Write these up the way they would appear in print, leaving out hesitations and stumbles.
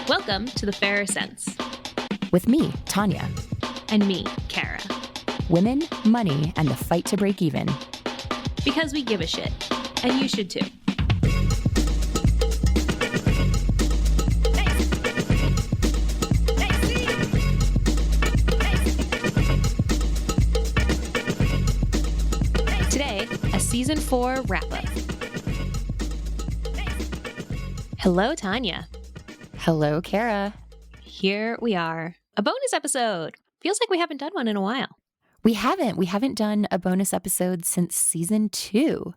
Welcome to The Fairer Sense. With me, Tanya. And me, Kara. Women, money, and the fight to break even. Because we give a shit. And you should too. Today, a season 4 wrap-up. Hello, Tanya. Hello, Kara. Here we are. A bonus episode. Feels like we haven't done one in a while. We haven't done a bonus episode since season 2.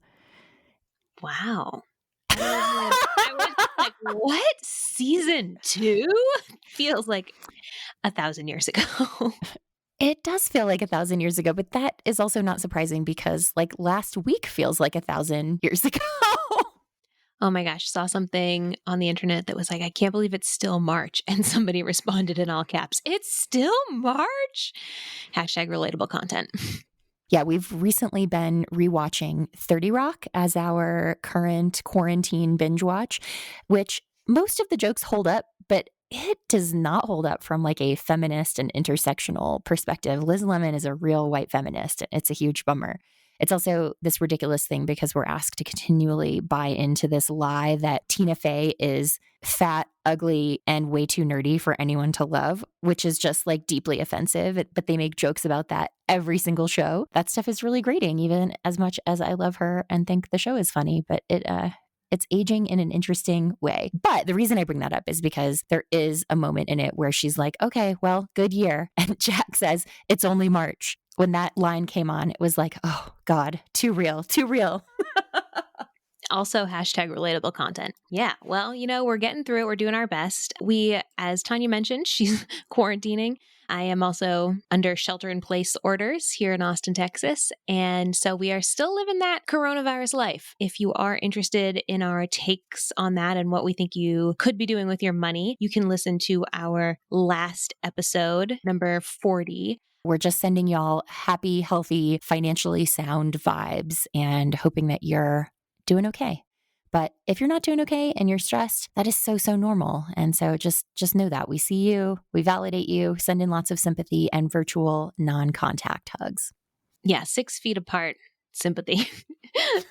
Wow. I was like, what? Season 2? Feels like 1,000 years ago. It does feel like 1,000 years ago, but that is also not surprising because last week feels like 1,000 years ago. Oh my gosh, saw something on the internet that was like, I can't believe it's still March. And somebody responded in all caps, it's still March? Hashtag relatable content. Yeah, we've recently been rewatching 30 Rock as our current quarantine binge watch, which most of the jokes hold up, but it does not hold up from a feminist and intersectional perspective. Liz Lemon is a real white feminist, and it's a huge bummer. It's also this ridiculous thing because we're asked to continually buy into this lie that Tina Fey is fat, ugly, and way too nerdy for anyone to love, which is just deeply offensive. But they make jokes about that every single show. That stuff is really grating, even as much as I love her and think the show is funny. But it's aging in an interesting way. But the reason I bring that up is because there is a moment in it where she's like, okay, well, good year. And Jack says, it's only March. When that line came on, it was like, oh God, too real, too real. Also, hashtag relatable content. Yeah, well, we're getting through it. We're doing our best. We, as Tanya mentioned, she's quarantining. I am also under shelter-in-place orders here in Austin, Texas. And so we are still living that coronavirus life. If you are interested in our takes on that and what we think you could be doing with your money, you can listen to our last episode, number 40. We're just sending y'all happy, healthy, financially sound vibes and hoping that you're doing okay. But if you're not doing okay and you're stressed, that is so normal. And so just know that we see you, we validate you, send in lots of sympathy and virtual non-contact hugs. Yeah, 6 feet apart sympathy.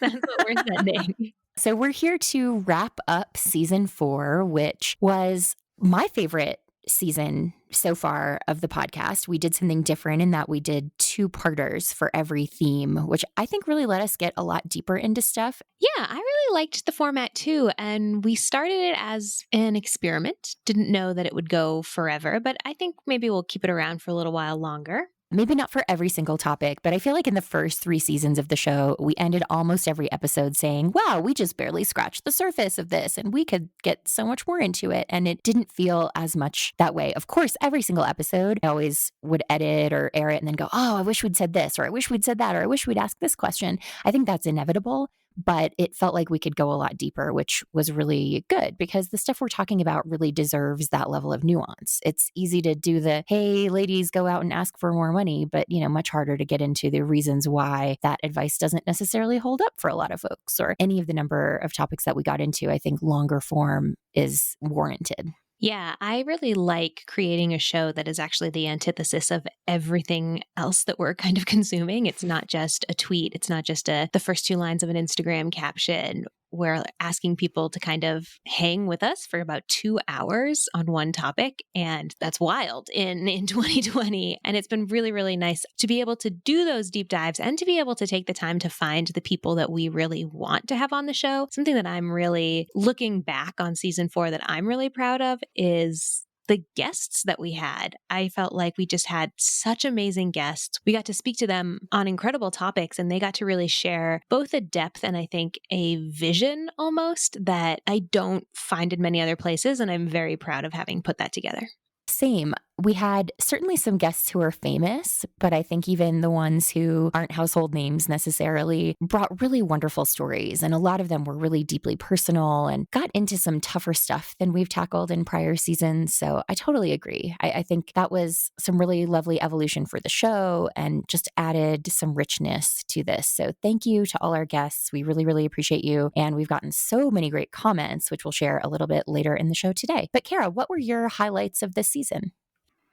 That's what we're sending. So we're here to wrap up season 4, which was my favorite season so far of the podcast. We did something different in that we did 2-parters for every theme, which I think really let us get a lot deeper into stuff. Yeah, I really liked the format too. And we started it as an experiment. Didn't know that it would go forever, but I think maybe we'll keep it around for a little while longer. Maybe not for every single topic, but I feel like in the first 3 seasons of the show, we ended almost every episode saying, wow, we just barely scratched the surface of this and we could get so much more into it. And it didn't feel as much that way. Of course, every single episode, I always would edit or air it and then go, oh, I wish we'd said this, or I wish we'd said that, or I wish we'd asked this question. I think that's inevitable. But it felt like we could go a lot deeper, which was really good because the stuff we're talking about really deserves that level of nuance. It's easy to do the, hey, ladies, go out and ask for more money, but, much harder to get into the reasons why that advice doesn't necessarily hold up for a lot of folks or any of the number of topics that we got into. I think longer form is warranted. Yeah, I really like creating a show that is actually the antithesis of everything else that we're kind of consuming. It's not just a tweet. It's not just the first 2 lines of an Instagram caption. We're asking people to kind of hang with us for about 2 hours on one topic. And that's wild in 2020. And it's been really, really nice to be able to do those deep dives and to be able to take the time to find the people that we really want to have on the show. Something that I'm really looking back on season 4 that I'm really proud of is the guests that we had. I felt like we just had such amazing guests. We got to speak to them on incredible topics, and they got to really share both a depth and I think a vision almost that I don't find in many other places. And I'm very proud of having put that together. Same. We had certainly some guests who are famous, but I think even the ones who aren't household names necessarily brought really wonderful stories. And a lot of them were really deeply personal and got into some tougher stuff than we've tackled in prior seasons. So I totally agree. I think that was some really lovely evolution for the show and just added some richness to this. So thank you to all our guests. We really, really appreciate you. And we've gotten so many great comments, which we'll share a little bit later in the show today. But Kara, what were your highlights of this season?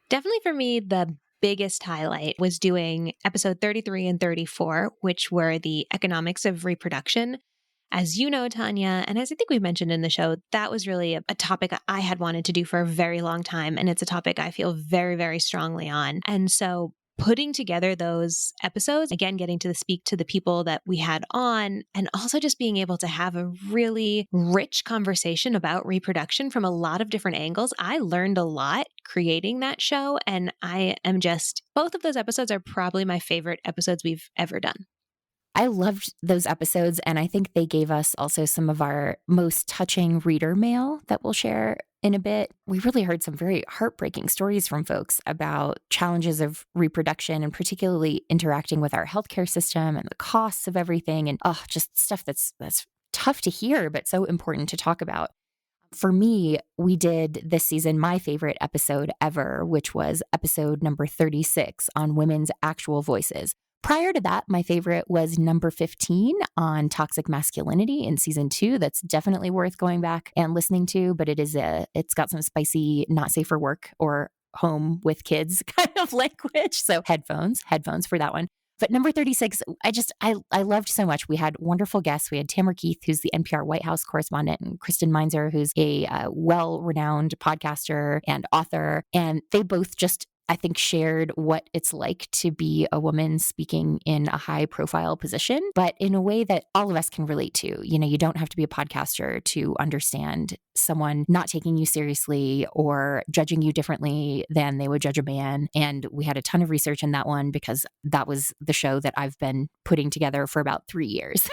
Definitely for me, the biggest highlight was doing episode 33 and 34, which were the economics of reproduction. As you know, Tanya, and as I think we mentioned in the show, that was really a topic I had wanted to do for a very long time. And it's a topic I feel very, very strongly on. And so putting together those episodes, again, getting to speak to the people that we had on, and also just being able to have a really rich conversation about reproduction from a lot of different angles. I learned a lot creating that show. And I am both of those episodes are probably my favorite episodes we've ever done. I loved those episodes, and I think they gave us also some of our most touching reader mail that we'll share in a bit. We really heard some very heartbreaking stories from folks about challenges of reproduction and particularly interacting with our healthcare system and the costs of everything, and just stuff that's tough to hear, but so important to talk about. For me, we did this season my favorite episode ever, which was episode number 36 on women's actual voices. Prior to that, my favorite was number 15 on toxic masculinity in season 2. That's definitely worth going back and listening to, but it's got some spicy, not safe for work or home with kids kind of language. So headphones for that one. But number 36, I loved so much. We had wonderful guests. We had Tamara Keith, who's the NPR White House correspondent, and Kristen Meinzer, who's a well-renowned podcaster and author. And they both just, I think, shared what it's like to be a woman speaking in a high profile position, but in a way that all of us can relate to. You know, you don't have to be a podcaster to understand someone not taking you seriously or judging you differently than they would judge a man. And we had a ton of research in that one because that was the show that I've been putting together for about 3 years.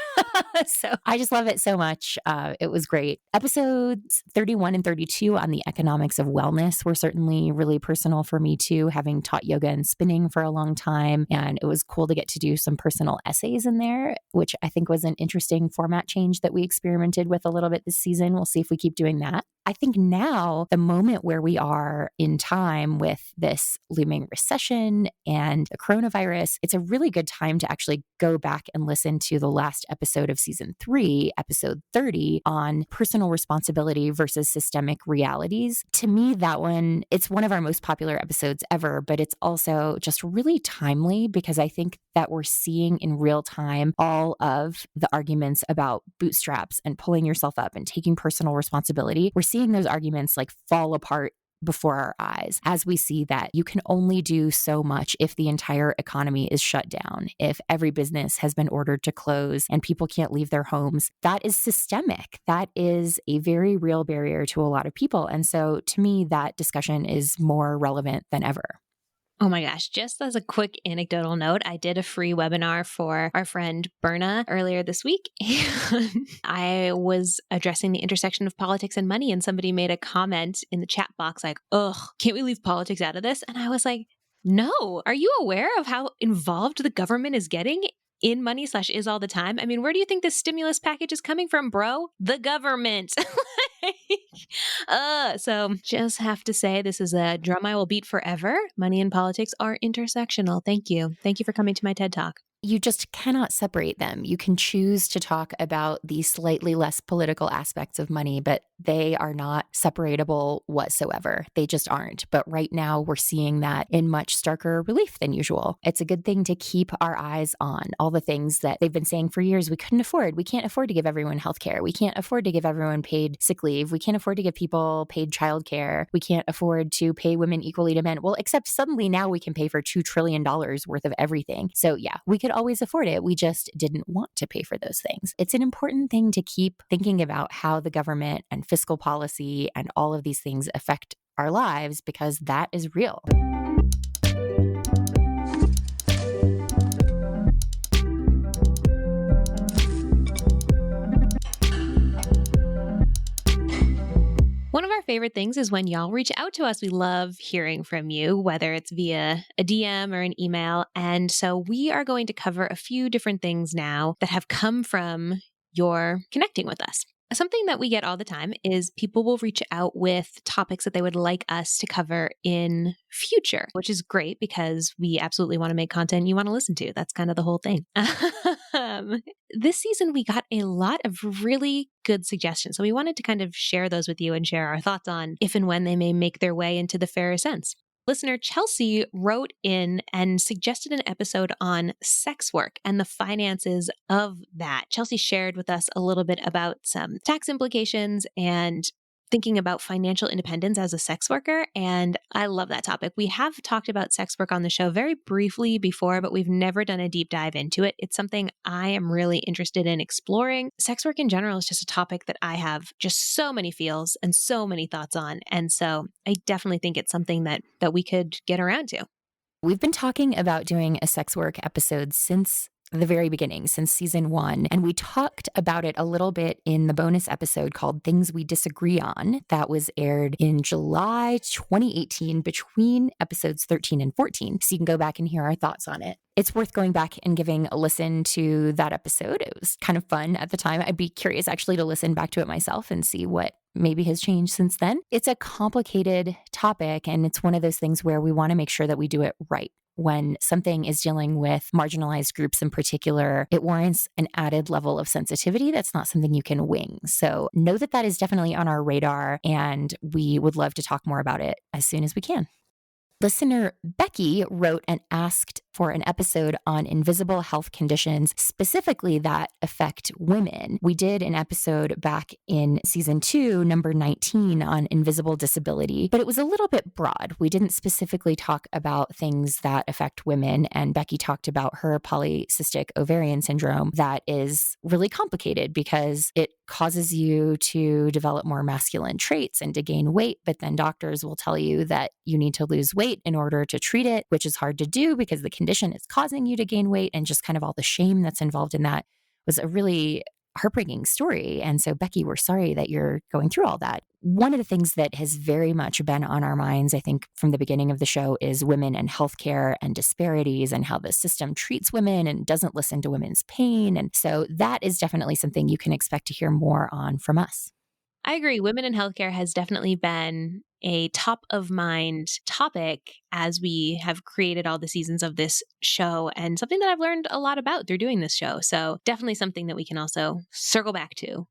So I just love it so much. It was great. Episodes 31 and 32 on the economics of wellness were certainly really personal for me too, having taught yoga and spinning for a long time. And it was cool to get to do some personal essays in there, which I think was an interesting format change that we experimented with a little bit this season. We'll see if we keep doing that. I think now, the moment where we are in time with this looming recession and the coronavirus, it's a really good time to actually go back and listen to the last episode of season 3, episode 30, on personal responsibility versus systemic realities. To me, that one, it's one of our most popular episodes ever, but it's also just really timely because I think that we're seeing in real time all of the arguments about bootstraps and pulling yourself up and taking personal responsibility. We're seeing those arguments like fall apart before our eyes as we see that you can only do so much if the entire economy is shut down, if every business has been ordered to close and people can't leave their homes. That is systemic. That is a very real barrier to a lot of people. And so to me, that discussion is more relevant than ever. Oh my gosh, just as a quick anecdotal note, I did a free webinar for our friend Berna earlier this week. And I was addressing the intersection of politics and money, and somebody made a comment in the chat box like, ugh, can't we leave politics out of this? And I was like, no, are you aware of how involved the government is getting in money / is all the time? I mean, where do you think this stimulus package is coming from, bro? The government. So just have to say, this is a drum I will beat forever. Money and politics are intersectional. Thank you. Thank you for coming to my TED Talk. You just cannot separate them. You can choose to talk about the slightly less political aspects of money, but they are not separatable whatsoever. They just aren't. But right now, we're seeing that in much starker relief than usual. It's a good thing to keep our eyes on all the things that they've been saying for years we couldn't afford. We can't afford to give everyone healthcare. We can't afford to give everyone paid sick leave. We can't afford to give people paid childcare. We can't afford to pay women equally to men. Well, except suddenly now we can pay for $2 trillion worth of everything. So yeah, we could always afford it. We just didn't want to pay for those things. It's an important thing to keep thinking about how the government and fiscal policy and all of these things affect our lives, because that is real. One of our favorite things is when y'all reach out to us. We love hearing from you, whether it's via a DM or an email. And so we are going to cover a few different things now that have come from your connecting with us. Something that we get all the time is people will reach out with topics that they would like us to cover in future, which is great because we absolutely want to make content you want to listen to. That's kind of the whole thing. This season, we got a lot of really good suggestions. So we wanted to kind of share those with you and share our thoughts on if and when they may make their way into the fairer sense. Listener Chelsea wrote in and suggested an episode on sex work and the finances of that. Chelsea shared with us a little bit about some tax implications and thinking about financial independence as a sex worker. And I love that topic. We have talked about sex work on the show very briefly before, but we've never done a deep dive into it. It's something I am really interested in exploring. Sex work in general is just a topic that I have just so many feels and so many thoughts on. And so I definitely think it's something that we could get around to. We've been talking about doing a sex work episode since the very beginning, since season 1. And we talked about it a little bit in the bonus episode called Things We Disagree On that was aired in July 2018 between episodes 13 and 14. So you can go back and hear our thoughts on it. It's worth going back and giving a listen to that episode. It was kind of fun at the time. I'd be curious actually to listen back to it myself and see what maybe has changed since then. It's a complicated topic, and it's one of those things where we want to make sure that we do it right. When something is dealing with marginalized groups in particular, it warrants an added level of sensitivity. That's not something you can wing. So know that that is definitely on our radar, and we would love to talk more about it as soon as we can. Listener Becky wrote and asked for an episode on invisible health conditions, specifically that affect women. We did an episode back in season 2, number 19, on invisible disability, but it was a little bit broad. We didn't specifically talk about things that affect women, and Becky talked about her polycystic ovarian syndrome that is really complicated because it causes you to develop more masculine traits and to gain weight, but then doctors will tell you that you need to lose weight in order to treat it, which is hard to do because the condition is causing you to gain weight, and just kind of all the shame that's involved in that was a really heartbreaking story. And so, Becky, we're sorry that you're going through all that. One of the things that has very much been on our minds, I think, from the beginning of the show is women and healthcare and disparities and how the system treats women and doesn't listen to women's pain. And so that is definitely something you can expect to hear more on from us. I agree. Women in healthcare has definitely been a top of mind topic as we have created all the seasons of this show, and something that I've learned a lot about through doing this show. So definitely something that we can also circle back to.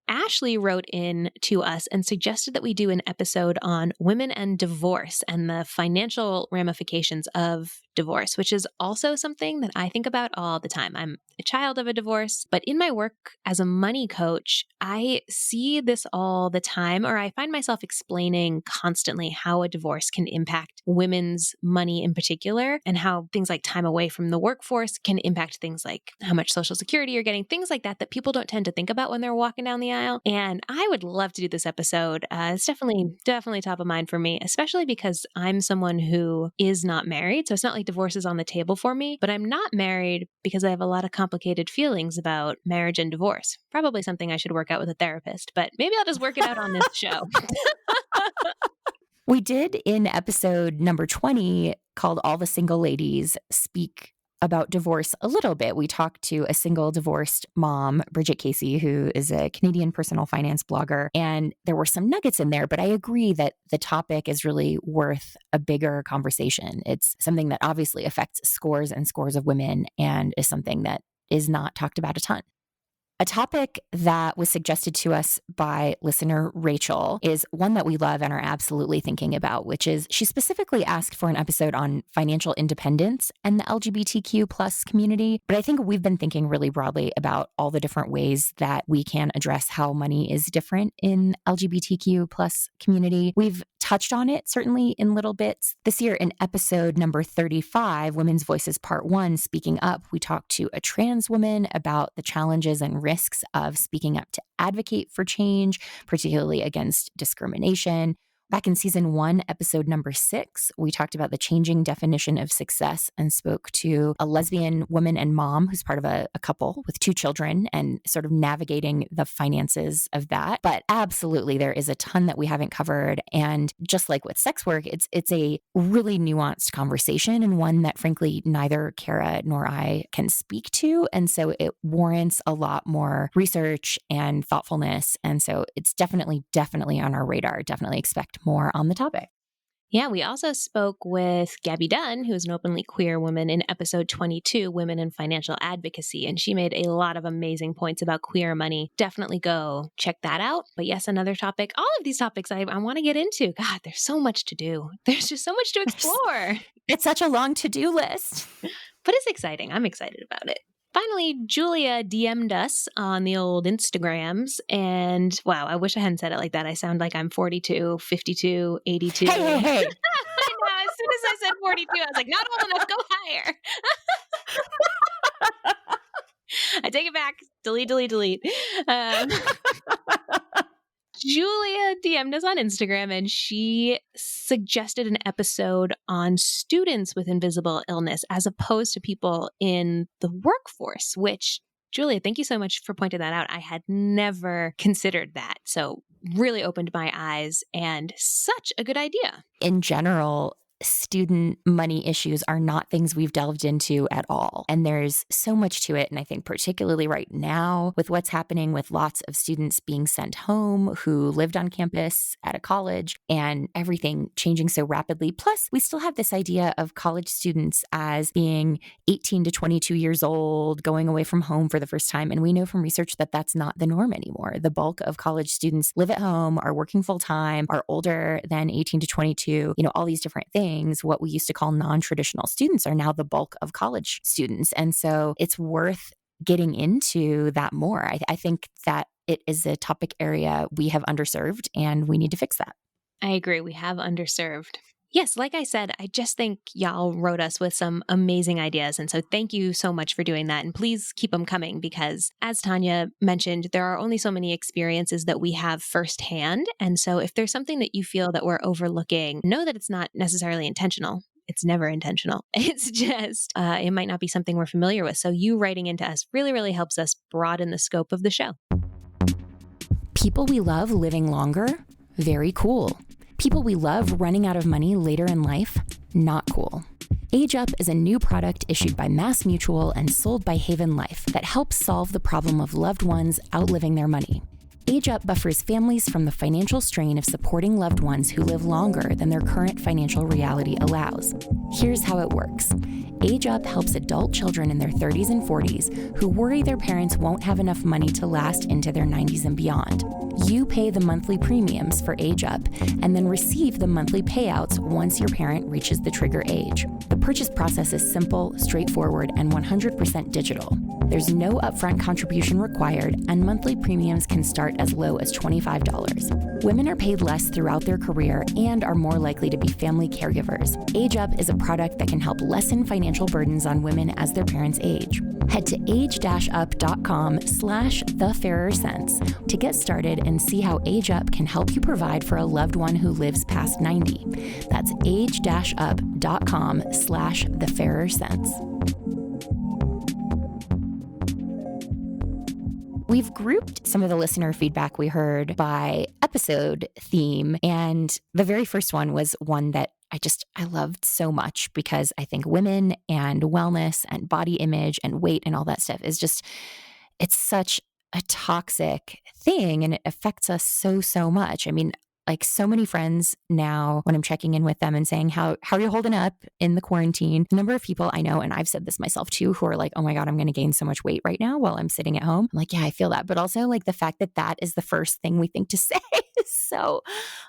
Ashley wrote in to us and suggested that we do an episode on women and divorce and the financial ramifications of divorce, which is also something that I think about all the time. I'm a child of a divorce, but in my work as a money coach, I see this all the time, or I find myself explaining constantly how a divorce can impact women's money in particular, and how things like time away from the workforce can impact things like how much Social Security you're getting, things like that people don't tend to think about when they're walking down the aisle. And I would love to do this episode. It's definitely top of mind for me, especially because I'm someone who is not married. So it's not like divorce is on the table for me, but I'm not married because I have a lot of complicated feelings about marriage and divorce. Probably something I should work out with a therapist, but maybe I'll just work it out on this show. We did in episode number 20 called All the Single Ladies speak about divorce a little bit. We talked to a single divorced mom, Bridget Casey, who is a Canadian personal finance blogger, and there were some nuggets in there, but I agree that the topic is really worth a bigger conversation. It's something that obviously affects scores and scores of women and is something that is not talked about a ton. A topic that was suggested to us by listener Rachel is one that we love and are absolutely thinking about, which is she specifically asked for an episode on financial independence and the LGBTQ plus community. But I think we've been thinking really broadly about all the different ways that we can address how money is different in LGBTQ plus community. We've touched on it certainly in little bits. This year in episode number 35, Women's Voices Part 1, Speaking Up, we talked to a trans woman about the challenges and risks of speaking up to advocate for change, particularly against discrimination. Back in season 1, episode number 6, we talked about the changing definition of success and spoke to a lesbian woman and mom who's part of a couple with 2 children and sort of navigating the finances of that. But absolutely, there is a ton that we haven't covered. And just like with sex work, it's a really nuanced conversation and one that frankly, neither Kara nor I can speak to. And so it warrants a lot more research and thoughtfulness. And so it's definitely on our radar. Definitely expect more on the topic. Yeah, we also spoke with Gabby Dunn, who is an openly queer woman, in episode 22, Women in Financial Advocacy. And she made a lot of amazing points about queer money. Definitely go check that out. But yes, another topic. All of these topics I want to get into. God, there's so much to do. There's just so much to explore. It's such a long to-do list. But it's exciting. I'm excited about it. Finally, Julia DM'd us on the old Instagrams, and wow, I wish I hadn't said it like that. I sound like I'm 42, 52, 82. Hey. I know, as soon as I said 42, I was like, not old enough, go higher. I take it back. Delete. Julia DM'd us on Instagram and she suggested an episode on students with invisible illness as opposed to people in the workforce, which, Julia, thank you so much for pointing that out. I had never considered that. So really opened my eyes and such a good idea. In general, student money issues are not things we've delved into at all. And there's so much to it. And I think particularly right now with what's happening with lots of students being sent home who lived on campus at a college and everything changing so rapidly. Plus, we still have this idea of college students as being 18 to 22 years old, going away from home for the first time. And we know from research that that's not the norm anymore. The bulk of college students live at home, are working full time, are older than 18 to 22, all these different things. What we used to call non-traditional students are now the bulk of college students. And so it's worth getting into that more. I think that it is a topic area we have underserved and we need to fix that. I agree. We have underserved. Yes, like I said, I just think y'all wrote us with some amazing ideas. And so thank you so much for doing that. And please keep them coming because as Tanya mentioned, there are only so many experiences that we have firsthand. And so if there's something that you feel that we're overlooking, know that it's not necessarily intentional. It's never intentional. It's just, it might not be something we're familiar with. So you writing into us really, really helps us broaden the scope of the show. People we love living longer? Very cool. People we love running out of money later in life? Not cool. Age Up is a new product issued by MassMutual and sold by Haven Life that helps solve the problem of loved ones outliving their money. Age Up buffers families from the financial strain of supporting loved ones who live longer than their current financial reality allows. Here's how it works. Age Up helps adult children in their 30s and 40s who worry their parents won't have enough money to last into their 90s and beyond. You pay the monthly premiums for Age Up and then receive the monthly payouts once your parent reaches the trigger age. The purchase process is simple, straightforward, and 100% digital. There's no upfront contribution required, and monthly premiums can start as low as $25. Women are paid less throughout their career and are more likely to be family caregivers. Age Up is a product that can help lessen financial burdens on women as their parents age. Head to age-up.com/thefairerscents to get started and see how Age Up can help you provide for a loved one who lives past 90. That's age-up.com/thefairerscents. We've grouped some of the listener feedback we heard by episode theme, and the very first one was one that I loved so much because I think women and wellness and body image and weight and all that stuff is just, it's such a toxic thing and it affects us so much. I mean, like so many friends now, when I'm checking in with them and saying, how are you holding up in the quarantine? The number of people I know, and I've said this myself too, who are like, oh my God, I'm going to gain so much weight right now while I'm sitting at home. I'm like, yeah, I feel that. But also like the fact that that is the first thing we think to say. So,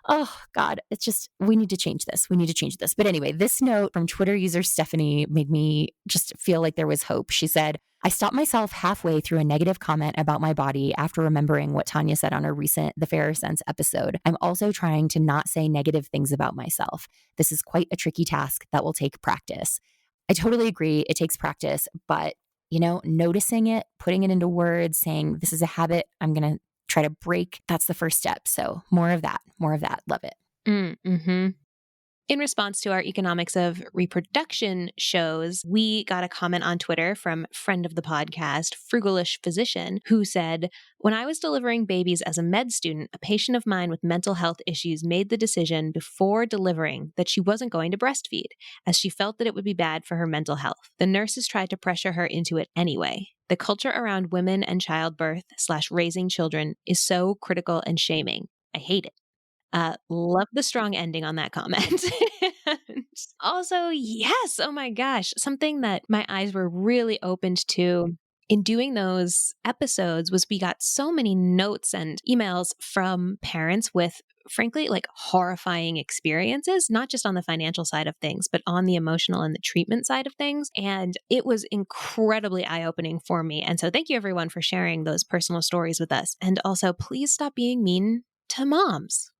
oh God, it's just, we need to change this. We need to change this. But anyway, this note from Twitter user Stephanie made me just feel like there was hope. She said, I stopped myself halfway through a negative comment about my body after remembering what Tanya said on a recent The Fairer Sense episode. I'm also trying to not say negative things about myself. This is quite a tricky task that will take practice. I totally agree. It takes practice, but noticing it, putting it into words, saying this is a habit I'm going to try to break, that's the first step. So more of that. Love it. Mm-hmm. In response to our economics of reproduction shows, we got a comment on Twitter from friend of the podcast, Frugalish Physician, who said, "When I was delivering babies as a med student, a patient of mine with mental health issues made the decision before delivering that she wasn't going to breastfeed, as she felt that it would be bad for her mental health. The nurses tried to pressure her into it anyway. The culture around women and childbirth/raising children is so critical and shaming. I hate it." Love the strong ending on that comment. And also, yes, oh my gosh, something that my eyes were really opened to in doing those episodes was we got so many notes and emails from parents with, frankly, like horrifying experiences, not just on the financial side of things, but on the emotional and the treatment side of things. And it was incredibly eye opening for me. And so thank you everyone for sharing those personal stories with us. And also, please stop being mean to moms.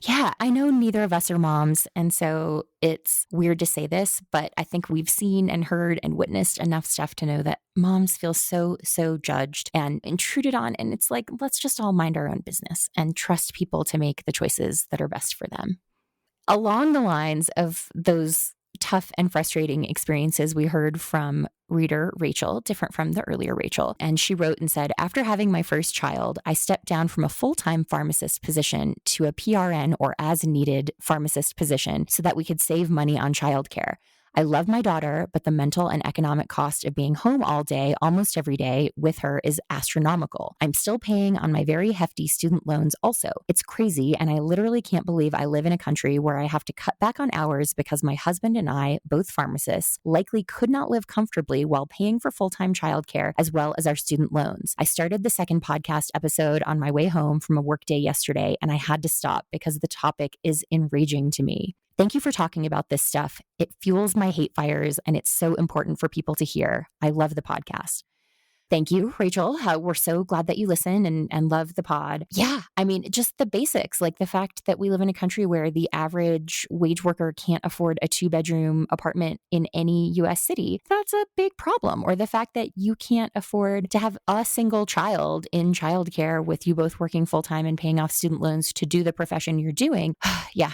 Yeah, I know neither of us are moms, and so it's weird to say this, but I think we've seen and heard and witnessed enough stuff to know that moms feel so judged and intruded on, and it's like, let's just all mind our own business and trust people to make the choices that are best for them. Along the lines of those tough and frustrating experiences, we heard from reader Rachel, different from the earlier Rachel. And she wrote and said, "After having my first child, I stepped down from a full-time pharmacist position to a PRN or as needed pharmacist position so that we could save money on childcare. I love my daughter, but the mental and economic cost of being home all day, almost every day with her is astronomical. I'm still paying on my very hefty student loans also. It's crazy, and I literally can't believe I live in a country where I have to cut back on hours because my husband and I, both pharmacists, likely could not live comfortably while paying for full-time childcare as well as our student loans. I started the second podcast episode on my way home from a workday yesterday, and I had to stop because the topic is enraging to me. Thank you for talking about this stuff. It fuels my hate fires, and it's so important for people to hear. I love the podcast." Thank you, Rachel. We're so glad that you listen and love the pod. Yeah, I mean, just the basics, like the fact that we live in a country where the average wage worker can't afford a 2-bedroom apartment in any US city. That's a big problem. Or the fact that you can't afford to have a single child in childcare with you both working full-time and paying off student loans to do the profession you're doing. Yeah.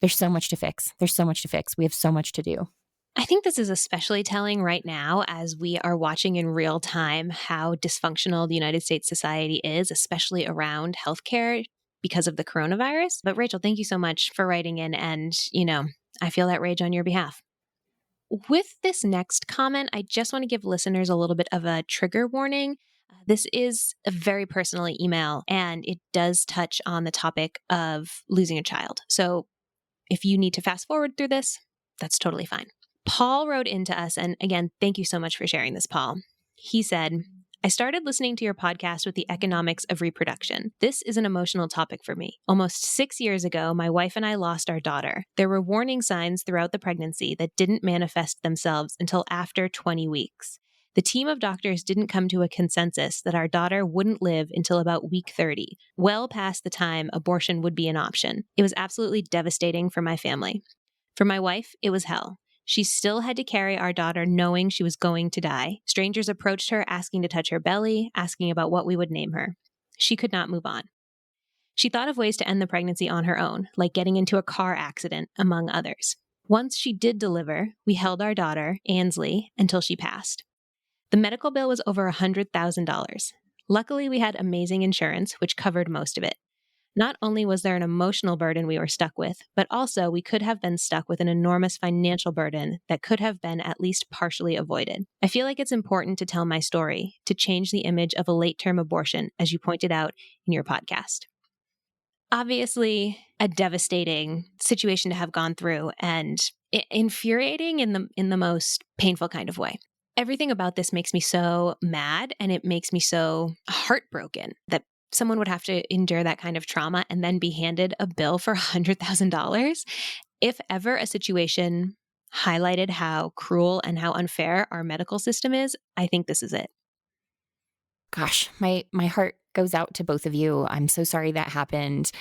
There's so much to fix. There's so much to fix. We have so much to do. I think this is especially telling right now as we are watching in real time how dysfunctional the United States society is, especially around healthcare because of the coronavirus. But Rachel, thank you so much for writing in. And, I feel that rage on your behalf. With this next comment, I just want to give listeners a little bit of a trigger warning. This is a very personal email, and it does touch on the topic of losing a child. So if you need to fast forward through this, that's totally fine. Paul wrote into us, and again, thank you so much for sharing this, Paul. He said, "I started listening to your podcast with the economics of reproduction. This is an emotional topic for me. Almost 6 years ago, my wife and I lost our daughter. There were warning signs throughout the pregnancy that didn't manifest themselves until after 20 weeks. The team of doctors didn't come to a consensus that our daughter wouldn't live until about week 30, well past the time abortion would be an option. It was absolutely devastating for my family. For my wife, it was hell. She still had to carry our daughter knowing she was going to die. Strangers approached her asking to touch her belly, asking about what we would name her. She could not move on. She thought of ways to end the pregnancy on her own, like getting into a car accident, among others. Once she did deliver, we held our daughter, Ansley, until she passed. The medical bill was over $100,000. Luckily, we had amazing insurance, which covered most of it. Not only was there an emotional burden we were stuck with, but also we could have been stuck with an enormous financial burden that could have been at least partially avoided. I feel like it's important to tell my story, to change the image of a late-term abortion, as you pointed out in your podcast." Obviously, a devastating situation to have gone through and infuriating in the most painful kind of way. Everything about this makes me so mad, and it makes me so heartbroken that someone would have to endure that kind of trauma and then be handed a bill for $100,000. If ever a situation highlighted how cruel and how unfair our medical system is, I think this is it. Gosh, my heart goes out to both of you. I'm so sorry that happened.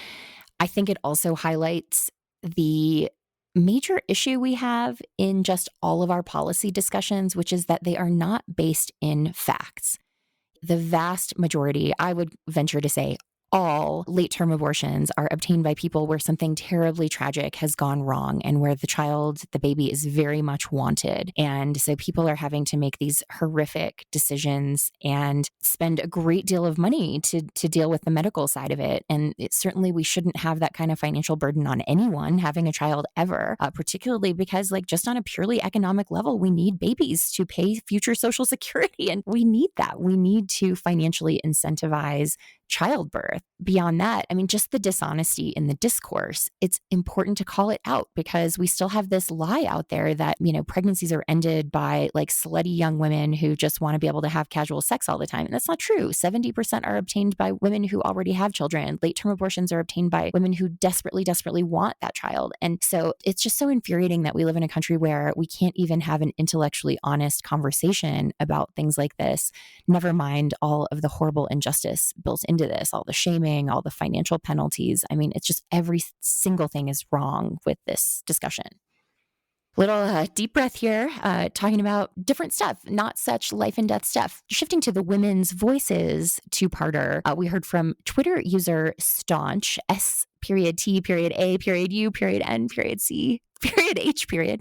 I think it also highlights the major issue we have in just all of our policy discussions, which is that they are not based in facts. The vast majority, I would venture to say all late term abortions are obtained by people where something terribly tragic has gone wrong and where the baby is very much wanted. And so people are having to make these horrific decisions and spend a great deal of money to deal with the medical side of it. And certainly we shouldn't have that kind of financial burden on anyone having a child ever, particularly because just on a purely economic level, we need babies to pay future Social Security. And we need that. We need to financially incentivize childbirth. Beyond that, just the dishonesty in the discourse, it's important to call it out because we still have this lie out there that, pregnancies are ended by slutty young women who just want to be able to have casual sex all the time. And that's not true. 70% are obtained by women who already have children. Late-term abortions are obtained by women who desperately, desperately want that child. And so it's just so infuriating that we live in a country where we can't even have an intellectually honest conversation about things like this, never mind all of the horrible injustice built into this, all the shaming, all the financial penalties. It's just every single thing is wrong with this discussion. Little deep breath here, talking about different stuff, not such life and death stuff. Shifting to the women's voices two-parter, we heard from Twitter user Staunch, S.T.U.A.N.C.H.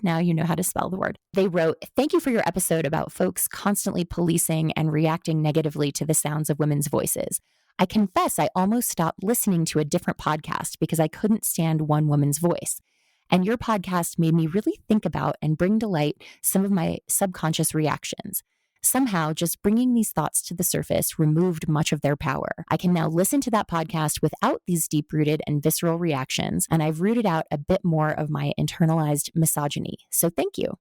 Now you know how to spell the word. They wrote, "Thank you for your episode about folks constantly policing and reacting negatively to the sounds of women's voices. I confess I almost stopped listening to a different podcast because I couldn't stand one woman's voice. And your podcast made me really think about and bring to light some of my subconscious reactions. Somehow, just bringing these thoughts to the surface removed much of their power. I can now listen to that podcast without these deep-rooted and visceral reactions, and I've rooted out a bit more of my internalized misogyny. So thank you."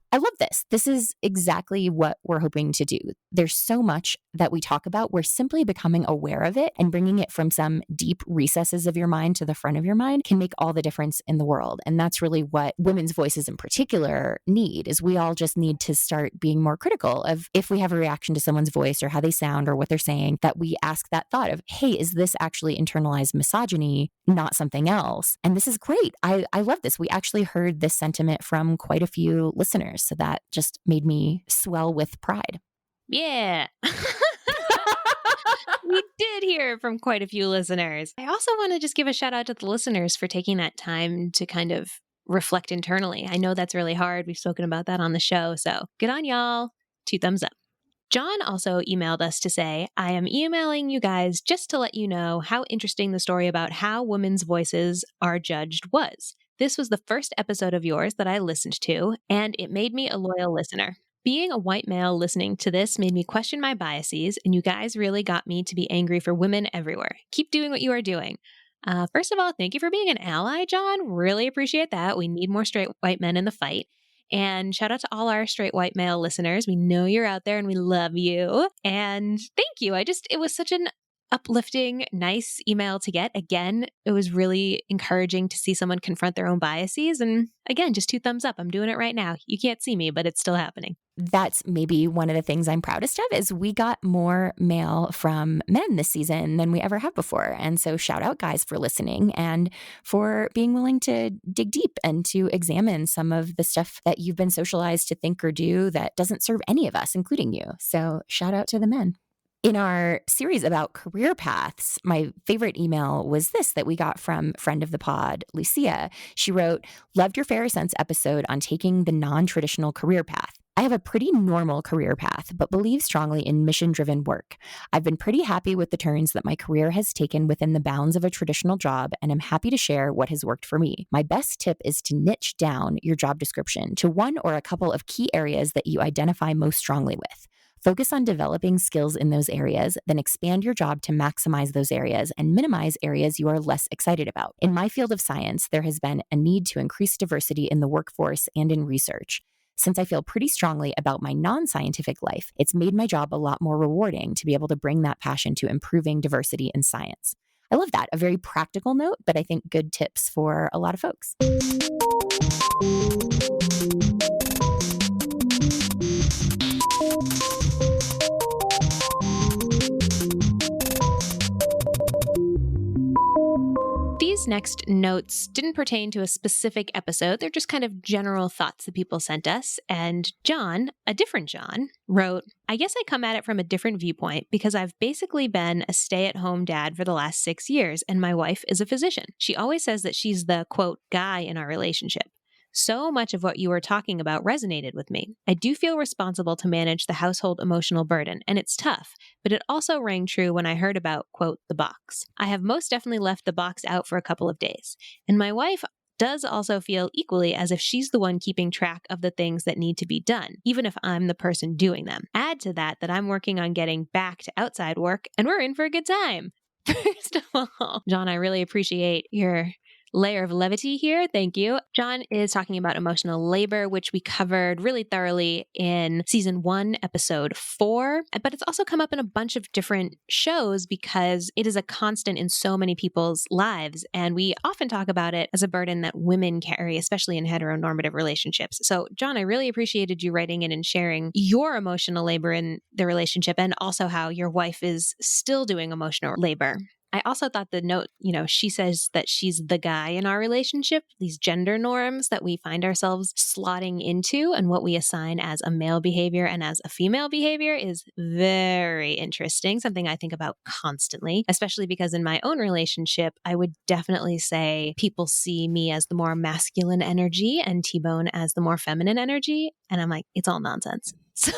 I love this. This is exactly what we're hoping to do. There's so much that we talk about. We're simply becoming aware of it and bringing it from some deep recesses of your mind to the front of your mind can make all the difference in the world. And that's really what women's voices in particular need, is we all just need to start being more critical of if we have a reaction to someone's voice or how they sound or what they're saying, that we ask that thought of, hey, is this actually internalized misogyny, not something else? And this is great. I love this. We actually heard this sentiment from quite a few listeners. So that just made me swell with pride. Yeah. We did hear from quite a few listeners. I also want to just give a shout out to the listeners for taking that time to kind of reflect internally. I know that's really hard. We've spoken about that on the show. So good on y'all. 2 thumbs up. John also emailed us to say, "I am emailing you guys just to let you know how interesting the story about how women's voices are judged was. This was the first episode of yours that I listened to, and it made me a loyal listener. Being a white male listening to this made me question my biases, and you guys really got me to be angry for women everywhere. Keep doing what you are doing." First of all, thank you for being an ally, John. Really appreciate that. We need more straight white men in the fight. And shout out to all our straight white male listeners. We know you're out there and we love you. And thank you. It was such an uplifting, nice email to get. Again, it was really encouraging to see someone confront their own biases. And again, just 2 thumbs up. I'm doing it right now. You can't see me, but it's still happening. That's maybe one of the things I'm proudest of is we got more mail from men this season than we ever have before. And so shout out guys for listening and for being willing to dig deep and to examine some of the stuff that you've been socialized to think or do that doesn't serve any of us, including you. So shout out to the men. In our series about career paths, my favorite email was this that we got from friend of the pod, Lucia. She wrote, "Loved your Fairy Sense episode on taking the non-traditional career path. I have a pretty normal career path, but believe strongly in mission-driven work. I've been pretty happy with the turns that my career has taken within the bounds of a traditional job, and I'm happy to share what has worked for me. My best tip is to niche down your job description to one or a couple of key areas that you identify most strongly with. Focus on developing skills in those areas, then expand your job to maximize those areas and minimize areas you are less excited about. In my field of science, there has been a need to increase diversity in the workforce and in research. Since I feel pretty strongly about my non-scientific life, it's made my job a lot more rewarding to be able to bring that passion to improving diversity in science." I love that. A very practical note, but I think good tips for a lot of folks. These These next notes didn't pertain to a specific episode. They're just kind of general thoughts that people sent us. And John, a different John, wrote, I guess I come at it from a different viewpoint because I've basically been a stay-at-home dad for the last 6 years, and my wife is a physician. She always says that she's the, quote, guy in our relationship. So much of what you were talking about resonated with me. I do feel responsible to manage the household emotional burden, and it's tough, but it also rang true when I heard about, quote, the box. I have most definitely left the box out for a couple of days, and my wife does also feel equally as if she's the one keeping track of the things that need to be done, even if I'm the person doing them. Add to that I'm working on getting back to outside work, and we're in for a good time. First of all, John, I really appreciate your layer of levity here. Thank you. John is talking about emotional labor, which we covered really thoroughly in season 1, episode 4. But it's also come up in a bunch of different shows because it is a constant in so many people's lives. And we often talk about it as a burden that women carry, especially in heteronormative relationships. So, John, I really appreciated you writing in and sharing your emotional labor in the relationship and also how your wife is still doing emotional labor. I also thought the note, she says that she's the guy in our relationship, these gender norms that we find ourselves slotting into and what we assign as a male behavior and as a female behavior is very interesting, something I think about constantly, especially because in my own relationship, I would definitely say people see me as the more masculine energy and T-Bone as the more feminine energy. And I'm like, it's all nonsense. So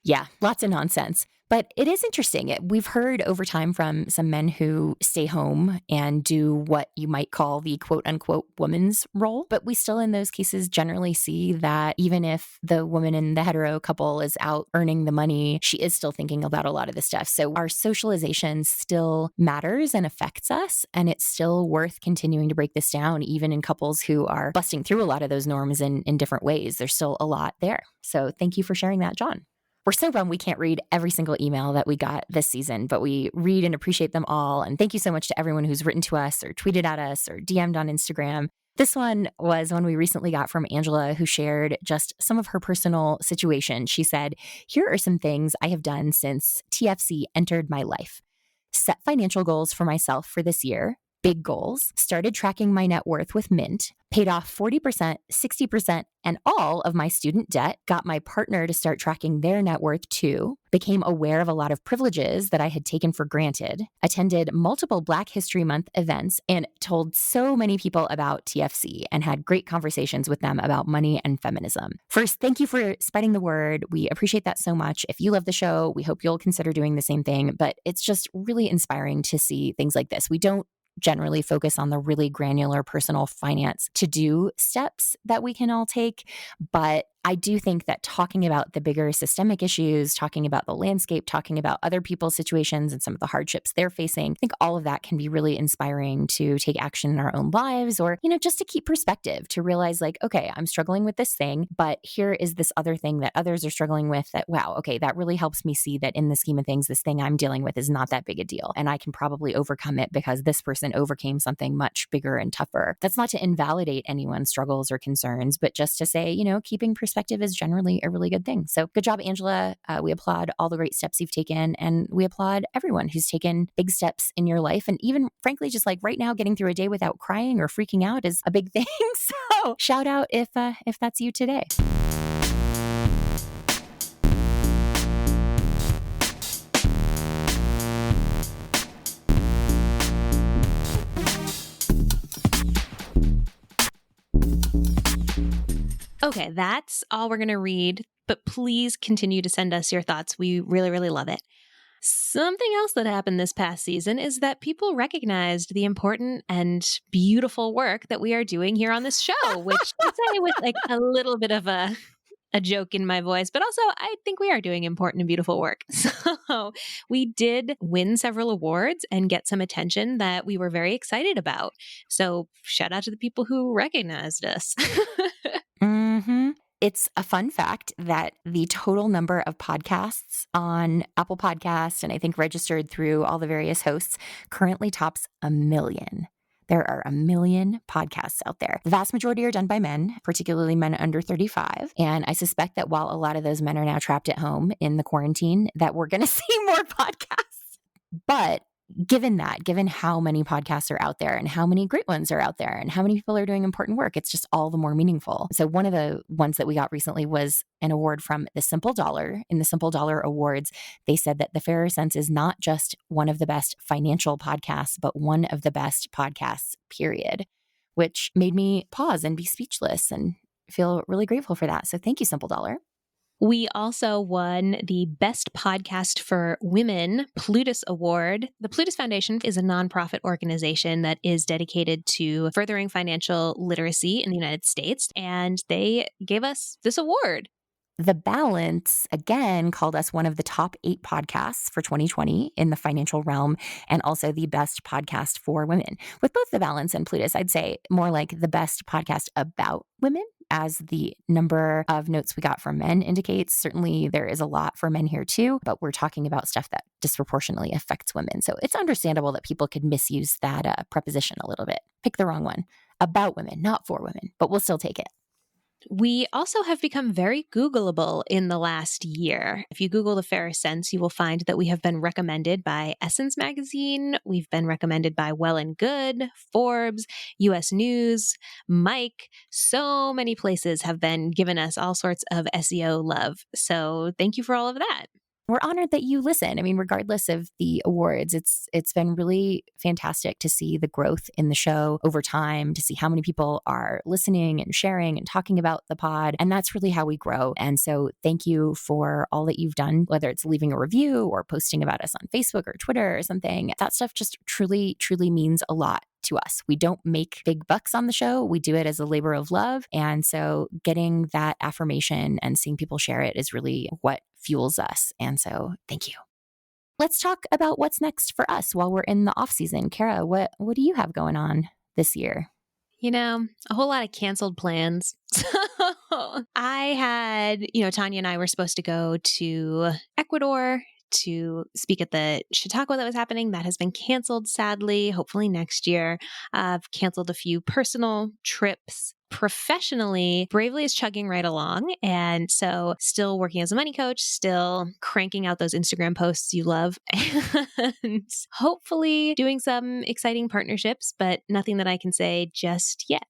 yeah, lots of nonsense. But it is interesting. We've heard over time from some men who stay home and do what you might call the quote unquote woman's role. But we still, in those cases, generally see that even if the woman in the hetero couple is out earning the money, she is still thinking about a lot of this stuff. So our socialization still matters and affects us. And it's still worth continuing to break this down, even in couples who are busting through a lot of those norms in different ways. There's still a lot there. So thank you for sharing that, John. We're so bummed we can't read every single email that we got this season, but we read and appreciate them all. And thank you so much to everyone who's written to us or tweeted at us or DM'd on Instagram. This one was one we recently got from Angela, who shared just some of her personal situation. She said, here are some things I have done since TFC entered my life. Set financial goals for myself for this year. Big goals, started tracking my net worth with Mint, paid off 40%, 60%, and all of my student debt, got my partner to start tracking their net worth too, became aware of a lot of privileges that I had taken for granted, attended multiple Black History Month events, and told so many people about TFC and had great conversations with them about money and feminism. First, thank you for spreading the word. We appreciate that so much. If you love the show, we hope you'll consider doing the same thing, but it's just really inspiring to see things like this. We don't generally focus on the really granular personal finance to-do steps that we can all take. But I do think that talking about the bigger systemic issues, talking about the landscape, talking about other people's situations and some of the hardships they're facing, I think all of that can be really inspiring to take action in our own lives or, just to keep perspective, to realize like, okay, I'm struggling with this thing, but here is this other thing that others are struggling with that, wow, okay, that really helps me see that in the scheme of things, this thing I'm dealing with is not that big a deal. And I can probably overcome it because this person overcame something much bigger and tougher. That's not to invalidate anyone's struggles or concerns, but just to say, keeping perspective is generally a really good thing. So good job, Angela. We applaud all the great steps you've taken, and we applaud everyone who's taken big steps in your life. And even frankly, just like right now, getting through a day without crying or freaking out is a big thing. So shout out if that's you today. Okay, that's all we're going to read, but please continue to send us your thoughts. We really, really love it. Something else that happened this past season is that people recognized the important and beautiful work that we are doing here on this show, which I say with like a little bit of a joke in my voice, but also I think we are doing important and beautiful work. So we did win several awards and get some attention that we were very excited about. So shout out to the people who recognized us. Mm-hmm. It's a fun fact that the total number of podcasts on Apple Podcasts, and I think registered through all the various hosts, currently tops 1 million. There are 1 million podcasts out there. The vast majority are done by men, particularly men under 35. And I suspect that while a lot of those men are now trapped at home in the quarantine, that we're going to see more podcasts. But given how many podcasts are out there and how many great ones are out there and how many people are doing important work, it's just all the more meaningful. So one of the ones that we got recently was an award from The Simple Dollar. In the Simple Dollar Awards, they said that The Fairer Cents is not just one of the best financial podcasts, but one of the best podcasts, period, which made me pause and be speechless and feel really grateful for that. So thank you, Simple Dollar. We also won the Best Podcast for Women Plutus Award. The Plutus Foundation is a nonprofit organization that is dedicated to furthering financial literacy in the United States, and they gave us this award. The Balance, again, called us one of the top 8 podcasts for 2020 in the financial realm, and also the best podcast for women. With both The Balance and Plutus, I'd say more like the best podcast about women, as the number of notes we got from men indicates. Certainly there is a lot for men here too, but we're talking about stuff that disproportionately affects women. So it's understandable that people could misuse that preposition a little bit. Pick the wrong one. About women, not for women, but we'll still take it. We also have become very Googleable in the last year. If you Google The Fairer Cents, you will find that we have been recommended by Essence Magazine. We've been recommended by Well and Good, Forbes, US News, Mike. So many places have been giving us all sorts of SEO love. So thank you for all of that. We're honored that you listen. I mean, regardless of the awards, it's been really fantastic to see the growth in the show over time, to see how many people are listening and sharing and talking about the pod. And that's really how we grow. And so thank you for all that you've done, whether it's leaving a review or posting about us on Facebook or Twitter or something. That stuff just truly, truly means a lot to us. We don't make big bucks on the show. We do it as a labor of love. And so getting that affirmation and seeing people share it is really what fuels us. And so thank you. Let's talk about what's next for us while we're in the off season. Kara, what do you have going on this year? You know, a whole lot of canceled plans. So I had, Tanya and I were supposed to go to Ecuador to speak at the Chautauqua that was happening. That has been canceled, sadly. Hopefully next year. I've canceled a few personal trips. Professionally, Bravely is chugging right along. And so still working as a money coach, still cranking out those Instagram posts you love, and hopefully doing some exciting partnerships, but nothing that I can say just yet.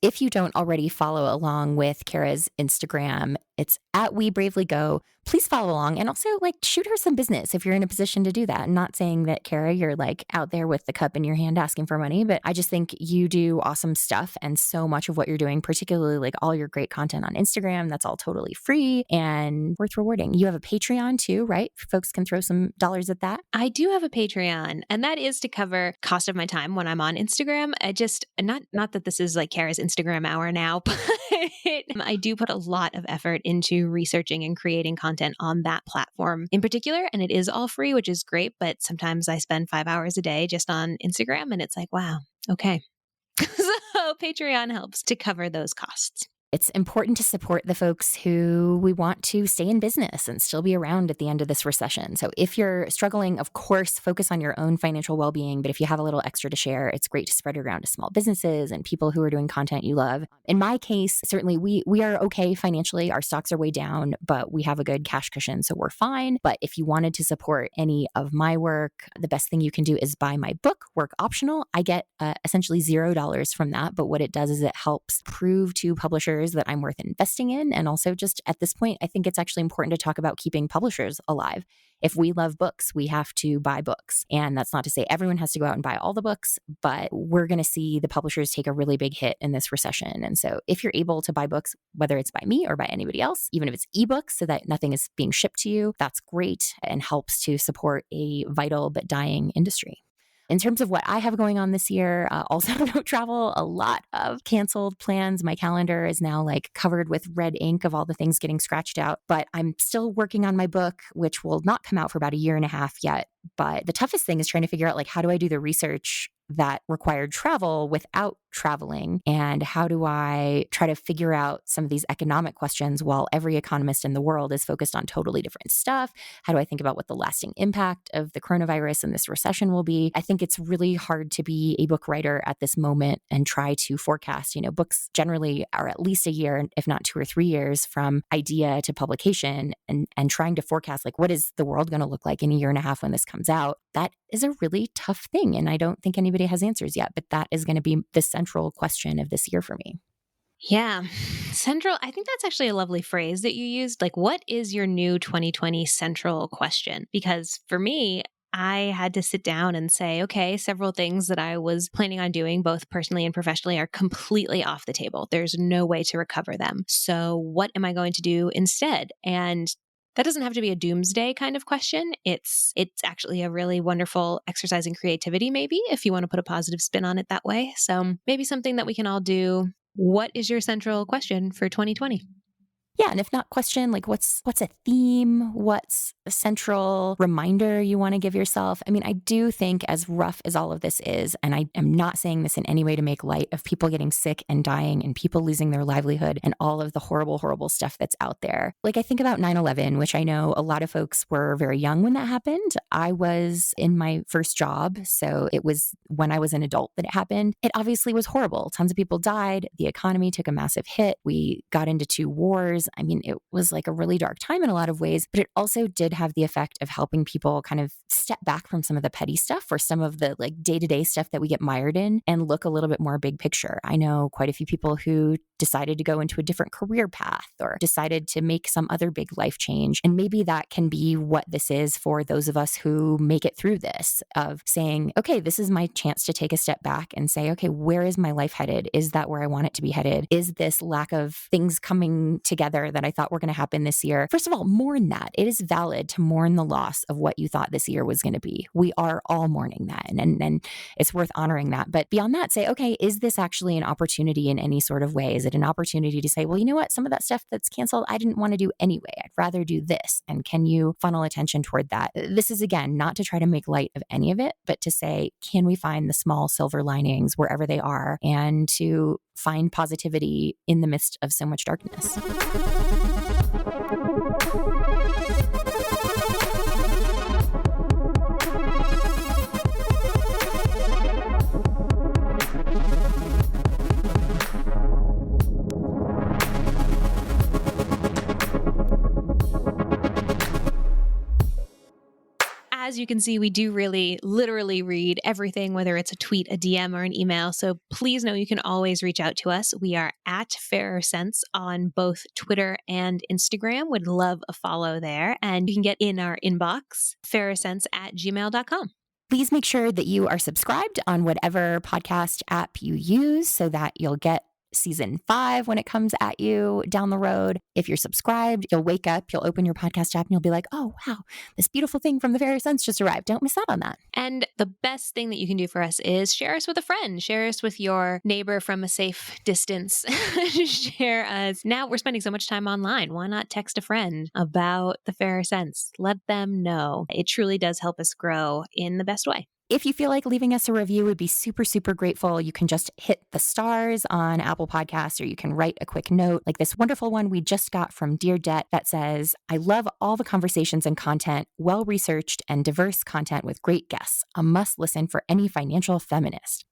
If you don't already follow along with Kara's Instagram, it's at We Bravely Go. Please follow along and also shoot her some business if you're in a position to do that. I'm not saying that, Kara, you're out there with the cup in your hand asking for money, but I just think you do awesome stuff. And so much of what you're doing, particularly all your great content on Instagram, that's all totally free and worth rewarding. You have a Patreon too, right? Folks can throw some dollars at that. I do have a Patreon, and that is to cover cost of my time when I'm on Instagram. I just, not that this is Kara's Instagram hour now, but I do put a lot of effort into researching and creating content on that platform in particular. And it is all free, which is great. But sometimes I spend 5 hours a day just on Instagram, and it's wow, okay. So Patreon helps to cover those costs. It's important to support the folks who we want to stay in business and still be around at the end of this recession. So if you're struggling, of course, focus on your own financial well-being. But if you have a little extra to share, it's great to spread it around to small businesses and people who are doing content you love. In my case, certainly we are okay financially. Our stocks are way down, but we have a good cash cushion, so we're fine. But if you wanted to support any of my work, the best thing you can do is buy my book, Work Optional. I get essentially $0 from that. But what it does is it helps prove to publishers that I'm worth investing in. And also just at this point, I think it's actually important to talk about keeping publishers alive. If we love books, we have to buy books. And that's not to say everyone has to go out and buy all the books, but we're going to see the publishers take a really big hit in this recession. And so if you're able to buy books, whether it's by me or by anybody else, even if it's ebooks so that nothing is being shipped to you, that's great and helps to support a vital but dying industry. In terms of what I have going on this year, also no travel, a lot of canceled plans. My calendar is now covered with red ink of all the things getting scratched out, but I'm still working on my book, which will not come out for about 1.5 years yet. But the toughest thing is trying to figure out how do I do the research that required travel without traveling? And how do I try to figure out some of these economic questions while every economist in the world is focused on totally different stuff? How do I think about what the lasting impact of the coronavirus and this recession will be? I think it's really hard to be a book writer at this moment and try to forecast. Books generally are at least a year, if not 2 or 3 years from idea to publication, and trying to forecast like what is the world going to look like in a year and a half when this comes out. That is a really tough thing. And I don't think anybody has answers yet, but that is going to be the central question of this year for me. Yeah. Central, I think that's actually a lovely phrase that you used. Like, what is your new 2020 central question? Because for me, I had to sit down and say, okay, several things that I was planning on doing, both personally and professionally, are completely off the table. There's no way to recover them. So what am I going to do instead? And that doesn't have to be a doomsday kind of question. It's actually a really wonderful exercise in creativity, maybe, if you want to put a positive spin on it that way. So maybe something that we can all do. What is your central question for 2020? Yeah. And if not question, like what's a theme? What's a central reminder you want to give yourself? I mean, I do think as rough as all of this is, and I am not saying this in any way to make light of people getting sick and dying and people losing their livelihood and all of the horrible, horrible stuff that's out there. Like I think about 9/11, which I know a lot of folks were very young when that happened. I was in my first job. So it was when I was an adult that it happened. It obviously was horrible. Tons of people died. The economy took a massive hit. We got into 2 wars. I mean, it was like a really dark time in a lot of ways, but it also did have the effect of helping people kind of step back from some of the petty stuff or some of the like day-to-day stuff that we get mired in and look a little bit more big picture. I know quite a few people who decided to go into a different career path or decided to make some other big life change. And maybe that can be what this is for those of us who make it through this, of saying, okay, this is my chance to take a step back and say, okay, where is my life headed? Is that where I want it to be headed? Is this lack of things coming together that I thought were going to happen this year? First of all, mourn that. It is valid to mourn the loss of what you thought this year was going to be. We are all mourning that. And it's worth honoring that. But beyond that, say, okay, is this actually an opportunity in any sort of way? Is it an opportunity to say, well, you know what? Some of that stuff that's canceled, I didn't want to do anyway. I'd rather do this. And can you funnel attention toward that? This is, again, not to try to make light of any of it, but to say, can we find the small silver linings wherever they are and to find positivity in the midst of so much darkness? As you can see, we do really literally read everything, whether it's a tweet, a DM, or an email. So please know you can always reach out to us. We are at Fairer Cents on both Twitter and Instagram. Would love a follow there. And you can get in our inbox, fairercents@gmail.com. Please make sure that you are subscribed on whatever podcast app you use so that you'll get season 5 when it comes at you down the road. If you're subscribed, you'll wake up, you'll open your podcast app and you'll be like, oh, wow, this beautiful thing from the Fairer Cents just arrived. Don't miss out on that. And the best thing that you can do for us is share us with a friend. Share us with your neighbor from a safe distance. Share us. Now we're spending so much time online. Why not text a friend about the Fairer Cents? Let them know. It truly does help us grow in the best way. If you feel like leaving us a review, would be super, super grateful. You can just hit the stars on Apple Podcasts, or you can write a quick note like this wonderful one we just got from Dear Debt that says, I love all the conversations and content, well-researched and diverse content with great guests. A must listen for any financial feminist.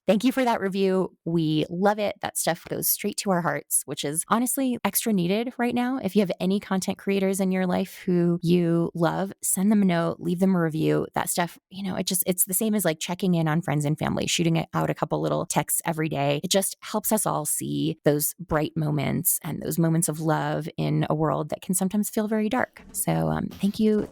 Thank you for that review. We love it. That stuff goes straight to our hearts, which is honestly extra needed right now. If you have any content creators in your life who you love, send them a note, leave them a review. That stuff, it's the same as like checking in on friends and family, shooting out a couple little texts every day. It just helps us all see those bright moments and those moments of love in a world that can sometimes feel very dark. So thank you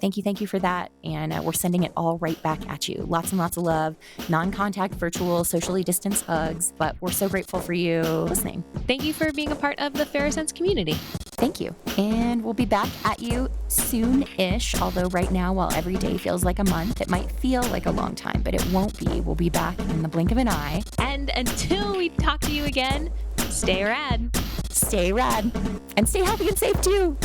for that. And we're sending it all right back at you. Lots and lots of love, non-contact, virtual, socially distance hugs, but we're so grateful for you listening. Thank you for being a part of the Fairer Cents community. Thank you. And we'll be back at you soon-ish, although right now, while every day feels like a month, it might feel like a long time, but it won't be. We'll be back in the blink of an eye. And until we talk to you again, stay rad. Stay rad. And stay happy and safe too.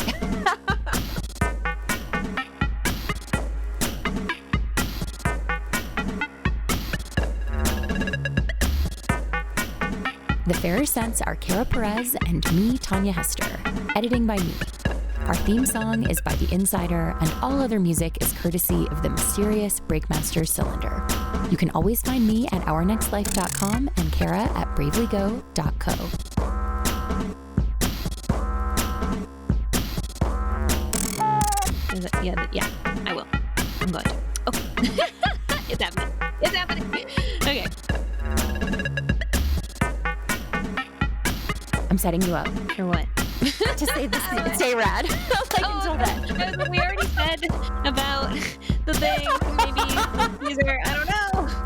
The Fairer Scents are Kara Perez and me, Tanya Hester. Editing by me. Our theme song is by The Insider, and all other music is courtesy of the mysterious Breakmaster Cylinder. You can always find me at ournextlife.com and Kara at bravelygo.co. Yeah, I will. I'm going to. Okay. It's happening. It's happening. Okay. I'm setting you up. For what? To say this, stay rad. Until then. We already said about the thing. Maybe teaser. I don't know.